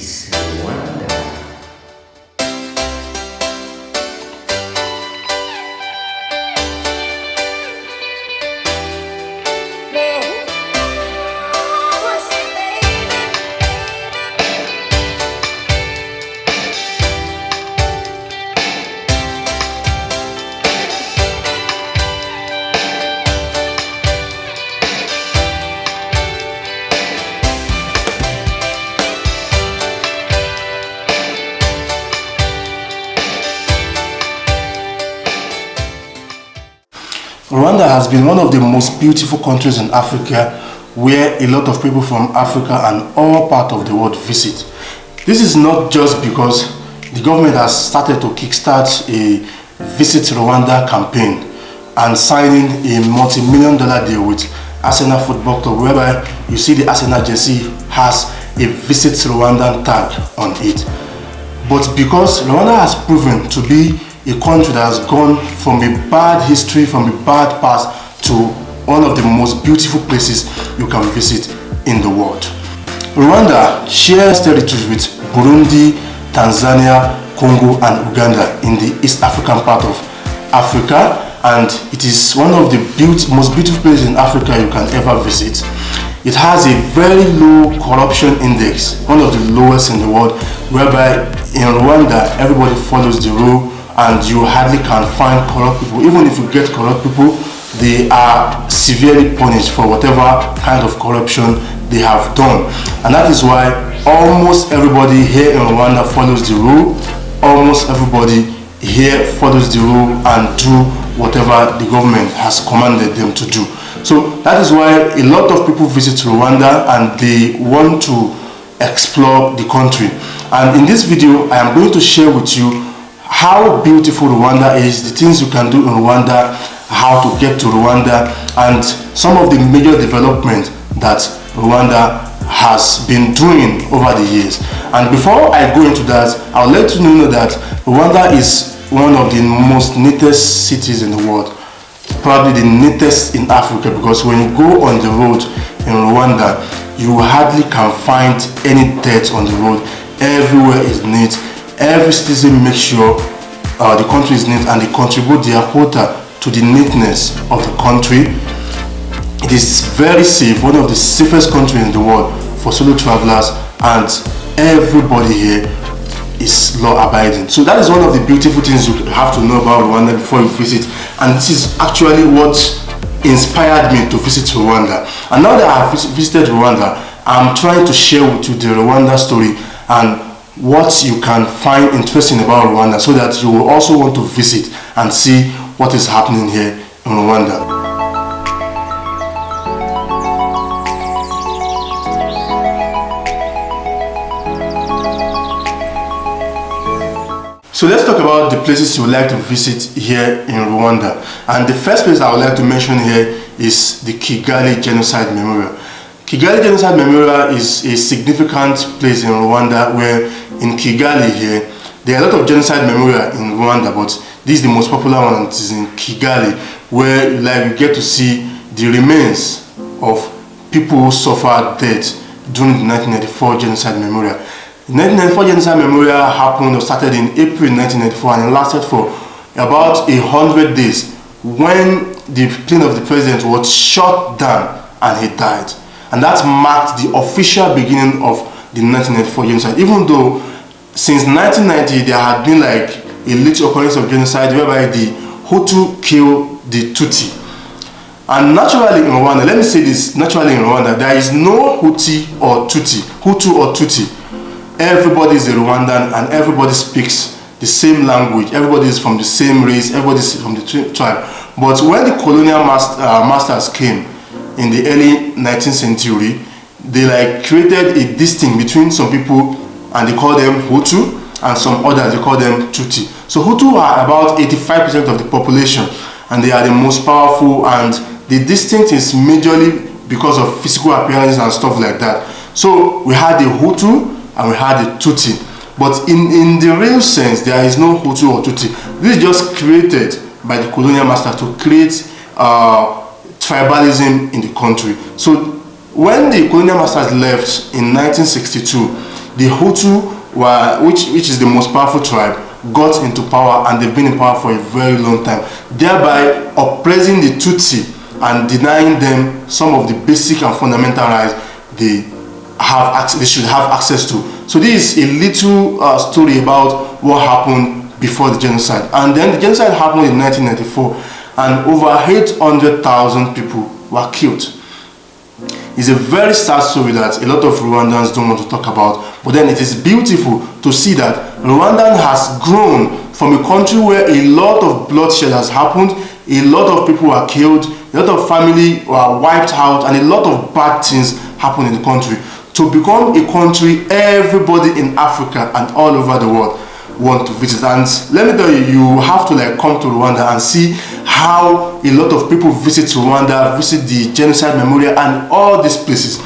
is Rwanda. Rwanda has been one of the most beautiful countries in Africa where a lot of people from Africa and all parts of the world visit. This is not just because the government has started to kickstart a Visit Rwanda campaign and signing a multi-million-dollar deal with Arsenal Football Club, whereby you see the Arsenal jersey has a Visit Rwanda tag on it. But because Rwanda has proven to be a country that has gone from a bad history, from a bad past, to one of the most beautiful places you can visit in the world. Rwanda shares territories with Burundi, Tanzania, Congo and Uganda in the East African part of Africa, and it is one of the most beautiful places in Africa you can ever visit. It has a very low corruption index, one of the lowest in the world, whereby in Rwanda everybody follows the rule and you hardly can find corrupt people. Even if you get corrupt people, they are severely punished for whatever kind of corruption they have done. And that is why almost everybody here in Rwanda follows the rule. Almost everybody here follows the rule and do whatever the government has commanded them to do. So that is why a lot of people visit Rwanda and they want to explore the country. And in this video, I am going to share with you how beautiful Rwanda is, the things you can do in Rwanda, how to get to Rwanda, and some of the major development that Rwanda has been doing over the years. And before I go into that, I'll let you know that Rwanda is one of the most neatest cities in the world, probably the neatest in Africa, because when you go on the road in Rwanda, you hardly can find any dirt on the road. Everywhere is neat. Every citizen makes sure the country is neat and they contribute their quota to the neatness of the country. It is very safe, one of the safest countries in the world for solo travelers, and everybody here is law abiding. So that is one of the beautiful things you have to know about Rwanda before you visit, and this is actually what inspired me to visit Rwanda. And now that I have visited Rwanda, I'm trying to share with you the Rwanda story and what you can find interesting about Rwanda, so that you will also want to visit and see what is happening here in Rwanda. So let's talk about the places you would like to visit here in Rwanda. And the first place I would like to mention here is the Kigali Genocide Memorial. Kigali Genocide Memorial is a significant place in Rwanda, where in Kigali here, there are a lot of genocide memorial in Rwanda, but this is the most popular one, and it is in Kigali, where you get to see the remains of people who suffered death during the 1994 Genocide Memorial. The 1994 Genocide Memorial happened or started in April 1994 and it lasted for about 100 days, when the plane of the president was shot down and he died. And that marked the official beginning of the 1994 genocide, even though since 1990 there had been like a little occurrence of genocide whereby the Hutu killed the Tutsi. And naturally in Rwanda, let me say this, naturally in Rwanda, there is no Hutu or Tutsi. Everybody is a Rwandan and everybody speaks the same language. Everybody is from the same race, everybody is from the tribe. But when the colonial masters came in the early 19th century, they created a distinction between some people and they call them Hutu, and some others they call them Tutsi. So Hutu are about 85% of the population and they are the most powerful, and the distinction is majorly because of physical appearance and stuff like that. So we had the Hutu and we had the Tutsi, but in the real sense there is no Hutu or Tutsi. This is just created by the colonial master to create tribalism in the country. So when the colonial masters left in 1962, the Hutu, which is the most powerful tribe, got into power, and they've been in power for a very long time, thereby oppressing the Tutsi and denying them some of the basic and fundamental rights they should have access to. So this is a little story about what happened before the genocide. And then the genocide happened in 1994, and over 800,000 people were killed. It's a very sad story that a lot of Rwandans don't want to talk about, but then it is beautiful to see that Rwanda has grown from a country where a lot of bloodshed has happened, a lot of people were killed, a lot of family were wiped out, and a lot of bad things happened in the country, to become a country everybody in Africa and all over the world want to visit. And let me tell you, you have to come to Rwanda and see how a lot of people visit Rwanda, visit the genocide memorial and all these places.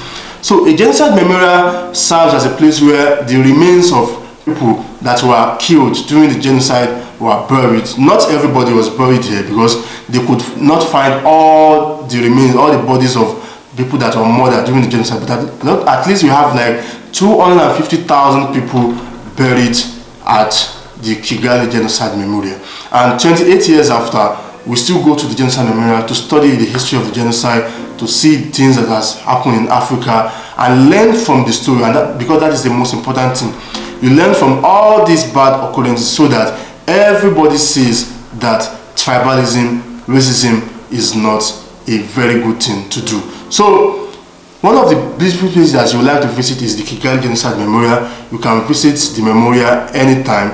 So a genocide memorial serves as a place where the remains of people that were killed during the genocide were buried. Not everybody was buried here because they could not find all the remains, all the bodies of people that were murdered during the genocide, but at least we have 250,000 people buried at the Kigali Genocide Memorial. And 28 years after, we still go to the Genocide Memorial to study the history of the genocide, to see things that has happened in Africa and learn from the story, and because that is the most important thing. You learn from all these bad occurrences so that everybody sees that tribalism, racism is not a very good thing to do. So one of the beautiful places that you would like to visit is the Kigali Genocide Memorial. You can visit the memorial anytime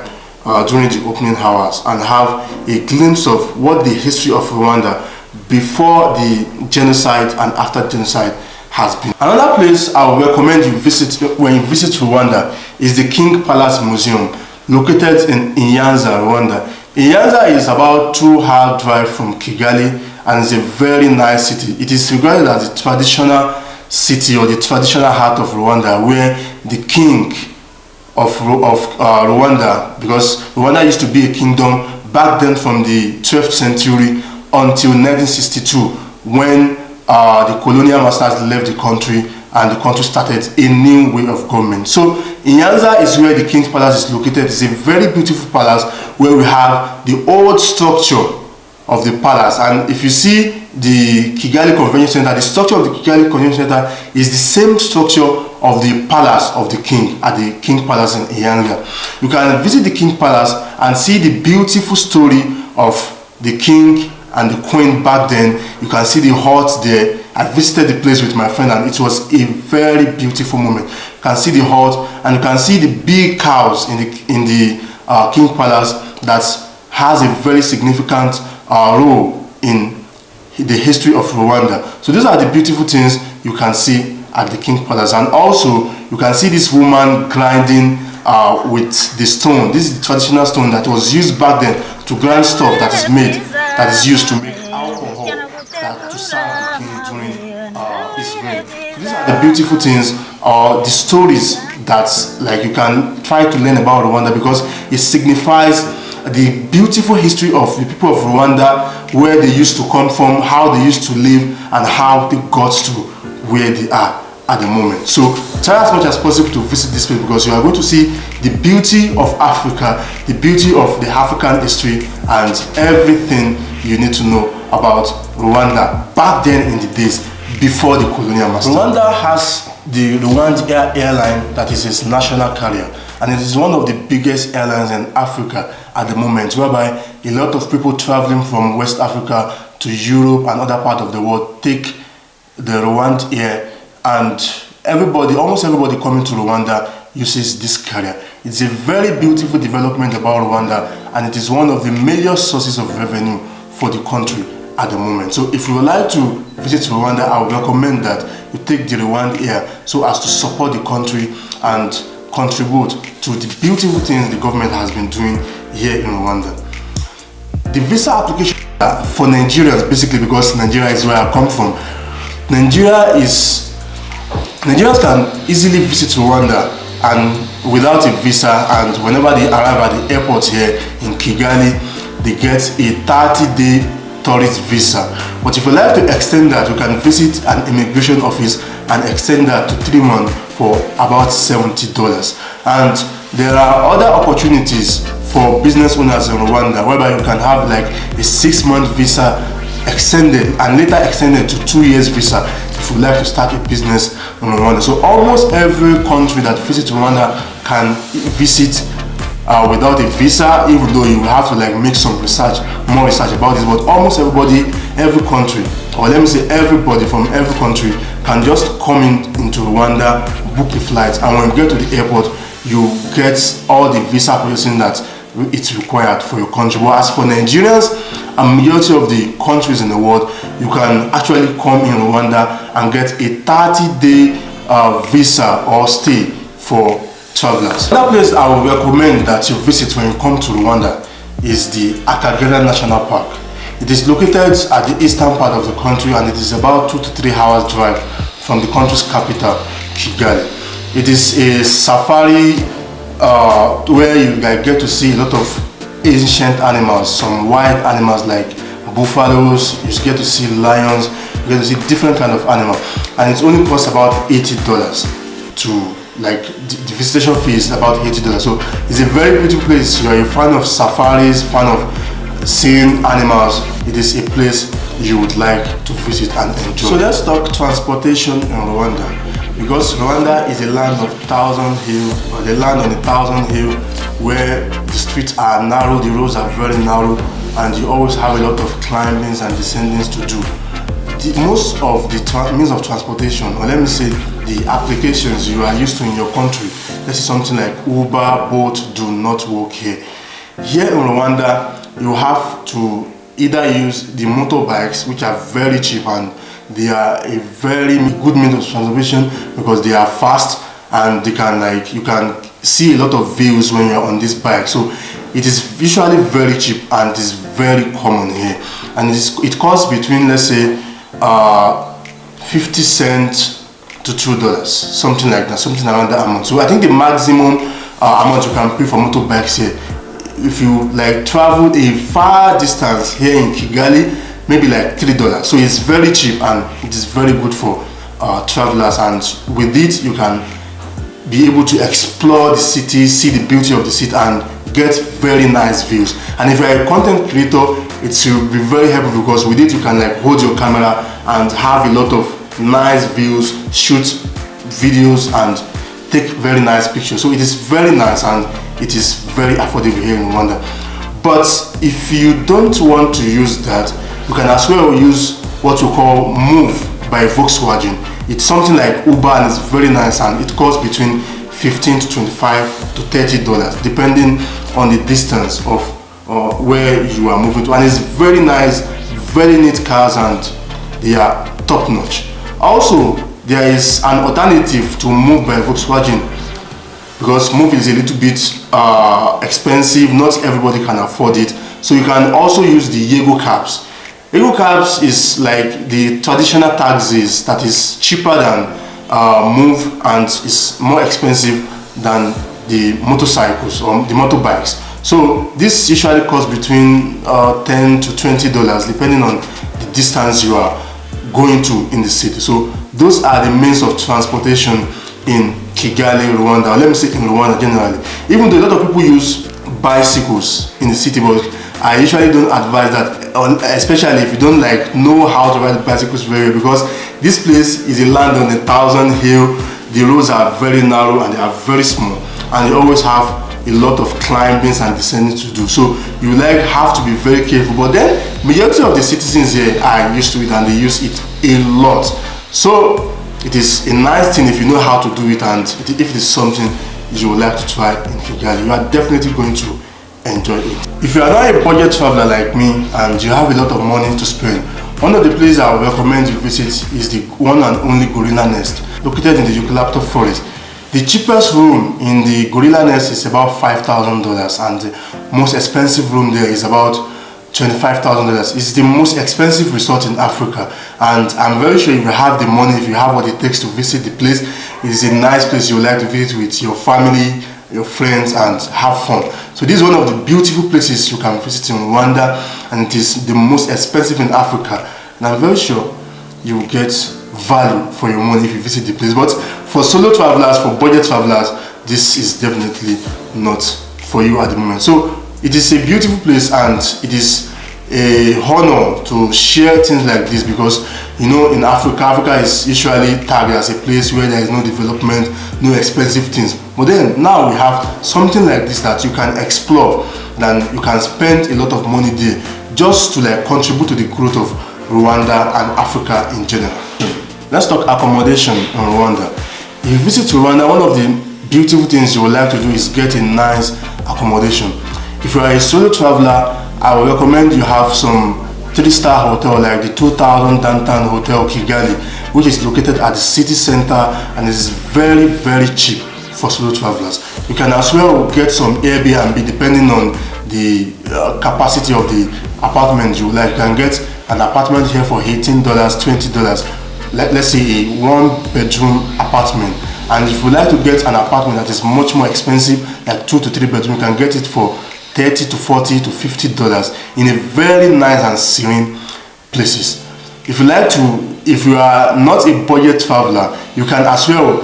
during the opening hours and have a glimpse of what the history of Rwanda before the genocide and after genocide has been. Another place I would recommend you visit when you visit Rwanda is the King Palace Museum, located in Nyanza, Rwanda. Nyanza is about 2-hour drive from Kigali, and it's a very nice city. It is regarded as the traditional city or the traditional heart of Rwanda, where the king of Rwanda, because Rwanda used to be a kingdom back then from the 12th century until 1962, when the colonial masters left the country and the country started a new way of government. So Nyanza is where the King's Palace is located. It's a very beautiful palace where we have the old structure of the palace, and if you see the Kigali Convention Center, the structure of the Kigali Convention Center is the same structure of the palace of the king at the King Palace in Nyanza. You can visit the King Palace and see the beautiful story of the king and the queen back then. You can see the hut there. I visited the place with my friend and it was a very beautiful moment. You can see the hut and you can see the big cows in the King Palace that has a very significant role in the history of Rwanda. So these are the beautiful things you can see at the King Palace. And also you can see this woman grinding with the stone. This is the traditional stone that was used back then to grind stuff that is made, that is used to make alcohol to serve the king during his reign. So these are the beautiful things, the stories that you can try to learn about Rwanda, because it signifies the beautiful history of the people of Rwanda, where they used to come from, how they used to live, and how they got to where they are at the moment. So try as much as possible to visit this place, because you are going to see the beauty of Africa, the beauty of the African history, and everything you need to know about Rwanda back then in the days before the colonial master. Rwanda has the Rwanda airline that is its national carrier, and it is one of the biggest airlines in Africa at the moment, whereby a lot of people traveling from West Africa to Europe and other parts of the world take the Rwanda Air, and almost everybody coming to Rwanda uses this carrier. It's a very beautiful development about Rwanda, and it is one of the major sources of revenue for the country at the moment. So if you would like to visit Rwanda, I would recommend that you take the Rwanda Air so as to support the country and contribute to the beautiful things the government has been doing here in Rwanda. The visa application for Nigerians, basically, because Nigeria is where I come from, Nigerians can easily visit Rwanda and without a visa, and whenever they arrive at the airport here in Kigali, they get a 30-day tourist visa. But if you like to extend that, you can visit an immigration office and extend that to 3 months for about $70. And there are other opportunities for business owners in Rwanda whereby you can have like a 6-month visa extended and later extended to 2 years visa if you like to start a business in Rwanda. So almost every country that visits Rwanda can visit without a visa, even though you have to like make some research, more research about this. But almost everybody, every country, or let me say everybody from every country can just come into Rwanda, book a flight, and when you get to the airport, you get all the visa processing that it's required for your country. But as for Nigerians and majority of the countries in the world, you can actually come in Rwanda and get a 30-day visa or stay for travelers. Another place I would recommend that you visit when you come to Rwanda is the Akagera National Park. It is located at the eastern part of the country and it is about 2 to 3 hours drive from the country's capital, Kigali. It is a safari where you get to see a lot of ancient animals, some wild animals like buffaloes, you get to see lions, you get to see different kind of animals, and it only costs about $80 to like the visitation fee is about $80. So it's a very beautiful place. You are a fan of safaris, fan of seeing animals, it is a place you would like to visit and enjoy. So let's talk transportation in Rwanda, because Rwanda is a land of 1,000 hills, or the land on 1,000 hills, where the streets are narrow, the roads are very narrow, and you always have a lot of climbings and descendings to do. Most of the means of transportation, or let me say the applications you are used to in your country, let's say something like Uber, Bolt, do not work here. Here in Rwanda, you have to either use the motorbikes, which are very cheap and they are a very good means of transportation because they are fast and they can you can see a lot of views when you are on this bike. So it is usually very cheap and it is very common here, and it costs between, let's say, 50 cents to $2, something like that, something around that amount. So I think the maximum amount you can pay for motorbikes here, if you like travel a far distance here in Kigali, maybe like $3. So it's very cheap and it is very good for travelers, and with it you can be able to explore the city, see the beauty of the city, and get very nice views. And if you're a content creator, it will be very helpful because with it you can like hold your camera and have a lot of nice views, shoot videos and take very nice pictures. So it is very nice and it is very affordable here in Rwanda. But if you don't want to use that, you can as well use what we call Move by Volkswagen. It's something like Uber and it's very nice, and it costs between $15 to $25 to $30 depending on the distance of where you are moving to, and it's very nice, very neat cars and they are top notch. Also, there is an alternative to Move by Volkswagen, because Move is a little bit expensive, not everybody can afford it. So you can also use the Yego cabs. Yego cabs is like the traditional taxis that is cheaper than Move and is more expensive than the motorcycles or the motorbikes. So this usually costs between $10 to $20 depending on the distance you are going to in the city. So those are the means of transportation in Kigali, Rwanda, or let me say in Rwanda generally. Even though a lot of people use bicycles in the city, but I usually don't advise that, especially if you don't like know how to ride bicycles very well, because this place is a land on 1,000 hills. The roads are very narrow and they are very small, and you always have a lot of climbings and descending to do. So you have to be very careful. But then majority of the citizens here are used to it and they use it a lot. So it is a nice thing if you know how to do it, and if it is something you would like to try in Kigali, you are definitely going to enjoy it. If you are not a budget traveler like me and you have a lot of money to spend, one of the places I would recommend you visit is the one and only Gorilla Nest, located in the eucalyptus forest. The cheapest room in the Gorilla Nest is about $5,000 and the most expensive room there is about $25,000. It's the most expensive resort in Africa, and I'm very sure if you have the money, if you have what it takes to visit the place, it is a nice place you would like to visit with your family, your friends, and have fun. So this is one of the beautiful places you can visit in Rwanda, and it is the most expensive in Africa, and I'm very sure you will get value for your money if you visit the place. But for solo travelers, for budget travelers, this is definitely not for you at the moment. So it is a beautiful place, and it is a honor to share things like this, because you know, in Africa is usually tagged as a place where there is no development, no expensive things. But then now we have something like this that you can explore, and you can spend a lot of money there just to like contribute to the growth of Rwanda and Africa in general. Let's talk accommodation in Rwanda. If you visit Rwanda, one of the beautiful things you would like to do is get a nice accommodation. If you are a solo traveler, I would recommend you have some 3-star hotel like the 2000 Downtown Hotel Kigali, which is located at the city center and is very, very cheap for solo travelers. You can as well get some Airbnb depending on the capacity of the apartment you like. You can get an apartment here for $18, $20. Let's say a 1-bedroom apartment. And if you like to get an apartment that is much more expensive, like 2 to 3 bedroom, you can get it for $30 to $40 to $50 in a very nice and serene places. If you are not a budget traveler, you can as well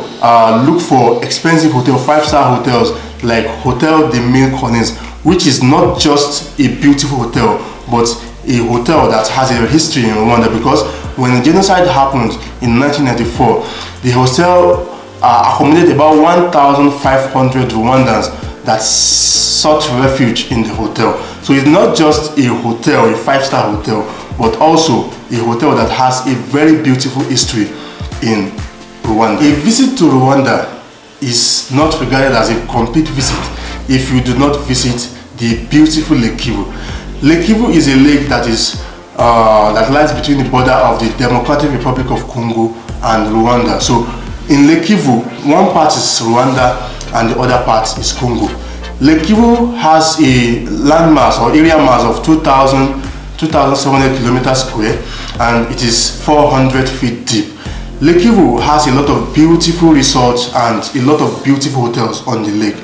look for expensive hotel, 5-star hotels like Hotel de Mille Collines, which is not just a beautiful hotel, but a hotel that has a history in Rwanda, because when the genocide happened in 1994, the hotel accommodated about 1,500 Rwandans that sought refuge in the hotel. So it's not just a hotel, a 5-star hotel, but also a hotel that has a very beautiful history in Rwanda. A visit to Rwanda is not regarded as a complete visit if you do not visit the beautiful Lake Kivu. Lake Kivu is a lake that lies between the border of the Democratic Republic of Congo and Rwanda. So in Lake Kivu, one part is Rwanda and the other part is Congo. Lake Kivu has a landmass or area mass of 2,700 kilometers square, and it is 400 feet deep. Lake Kivu has a lot of beautiful resorts and a lot of beautiful hotels on the lake.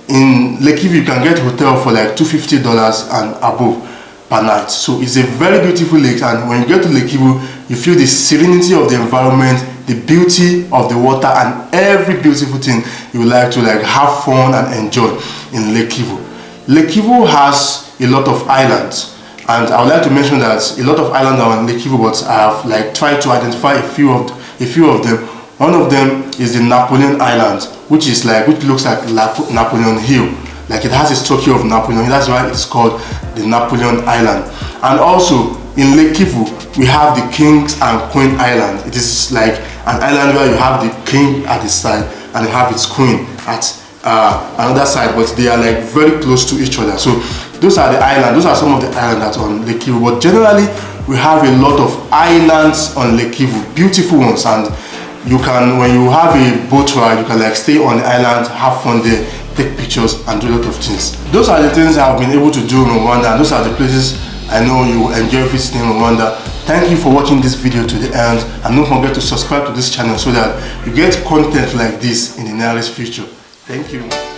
In Lake Kivu, you can get a hotel for like $250 and above per night. So it's a very beautiful lake, and when you get to Lake Kivu, you feel the serenity of the environment, the beauty of the water, and every beautiful thing you would like to like have fun and enjoy in Lake Kivu. Lake Kivu has a lot of islands, and I would like to mention that a lot of islands are on Lake Kivu, but I have like tried to identify a few of them. One of them is the Napoleon Island, which looks like Napoleon Hill. Like it has a structure of Napoleon. That's why it's called the Napoleon Island. And also in Lake Kivu, we have the Kings and Queen Island. It is like an island where you have the king at the side and you have its queen at another side, but they are like very close to each other. So those are the islands. Those are some of the islands that's on Lake Kivu. But generally, we have a lot of islands on Lake Kivu, beautiful ones, and you can, when you have a boat ride, you can like stay on the island, have fun there, take pictures, and do a lot of things. Those are the things I've been able to do in Rwanda, and those are the places I know you will enjoy visiting Rwanda. Thank you for watching this video to the end, and don't forget to subscribe to this channel so that you get content like this in the nearest future. Thank you.